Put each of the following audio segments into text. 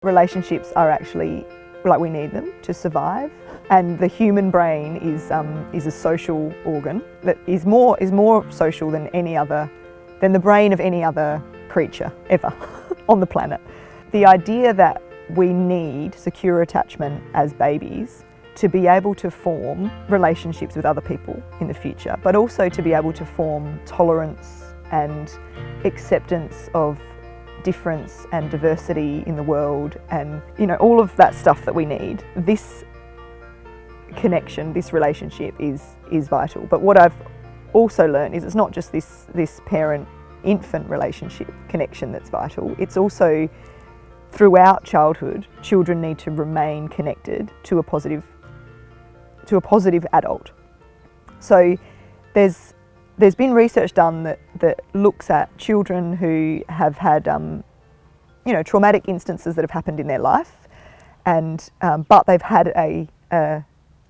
Relationships are actually, like, we need them to survive, and the human brain is a social organ that is more social than the brain of any other creature ever on the planet. The idea that we need secure attachment as babies to be able to form relationships with other people in the future, but also to be able to form tolerance and acceptance of difference and diversity in the world, and all of that stuff that we need. This connection, this relationship is vital. But what I've also learned is it's not just this parent-infant relationship connection that's vital. It's also throughout childhood, children need to remain connected to a positive adult. So there's been research done that looks at children who have had traumatic instances that have happened in their life, and but they've had a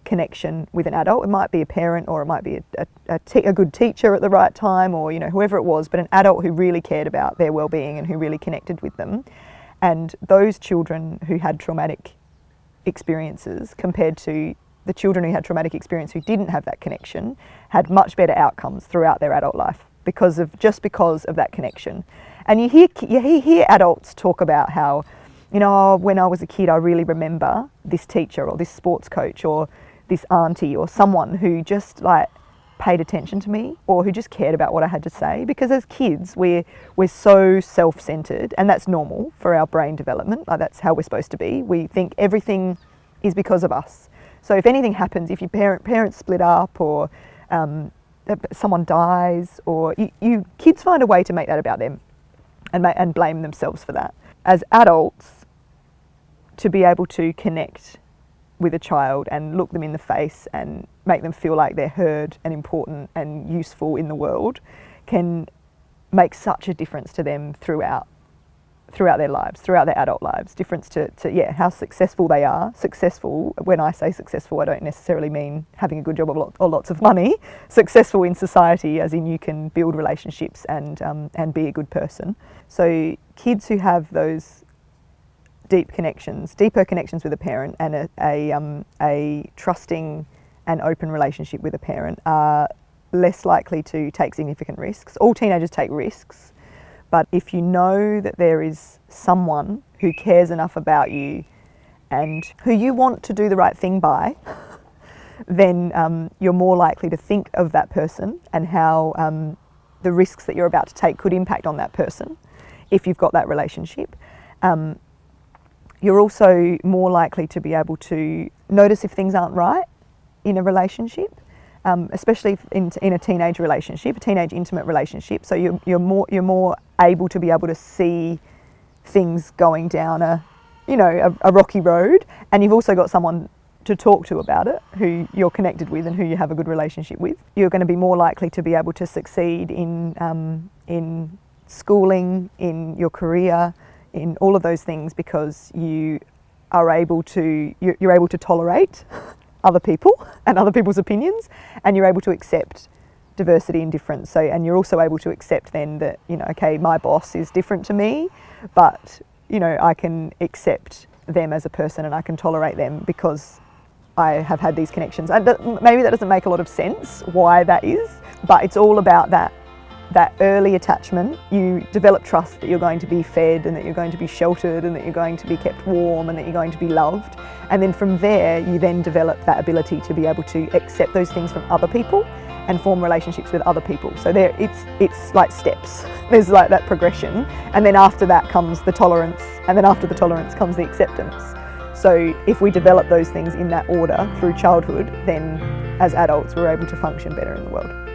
connection with an adult. It might be a parent, or it might be a good teacher at the right time, or whoever it was, but an adult who really cared about their well-being and who really connected with them. And those children who had traumatic experiences, compared to the children who had traumatic experience who didn't have that connection, had much better outcomes throughout their adult life because of that connection. And you hear adults talk about how, when I was a kid, I really remember this teacher or this sports coach or this auntie or someone who just paid attention to me, or who just cared about what I had to say. Because as kids, we're so self-centered, and that's normal for our brain development. That's how we're supposed to be. We think everything is because of us. So if anything happens, if your parents split up, or someone dies, or kids find a way to make that about them and blame themselves for that. As adults, to be able to connect with a child and look them in the face and make them feel like they're heard and important and useful in the world can make such a difference to them throughout their lives, throughout their adult lives. Difference to how successful they are. Successful, when I say successful, I don't necessarily mean having a good job or lots of money. Successful in society, as in you can build relationships and be a good person. So kids who have those deeper connections with a parent, and a trusting and open relationship with a parent, are less likely to take significant risks. All teenagers take risks, but if you know that there is someone who cares enough about you and who you want to do the right thing by, then you're more likely to think of that person and how the risks that you're about to take could impact on that person if you've got that relationship. You're also more likely to be able to notice if things aren't right in a relationship, especially in a teenage relationship, a teenage intimate relationship. So you're more able to be able to see things going down a rocky road, and you've also got someone to talk to about it, who you're connected with and who you have a good relationship with. You're going to be more likely to be able to succeed in schooling, in your career, in all of those things, because you're able to tolerate other people and other people's opinions, and you're able to accept diversity and difference. And you're also able to accept then that, okay, my boss is different to me, but I can accept them as a person and I can tolerate them because I have had these connections. And maybe that doesn't make a lot of sense why that is, but it's all about that early attachment. You develop trust that you're going to be fed, and that you're going to be sheltered, and that you're going to be kept warm, and that you're going to be loved. And then from there, you then develop that ability to be able to accept those things from other people and form relationships with other people. So it's like steps. There's that progression, and then after that comes the tolerance, and then after the tolerance comes the acceptance. So if we develop those things in that order through childhood, then as adults we're able to function better in the world.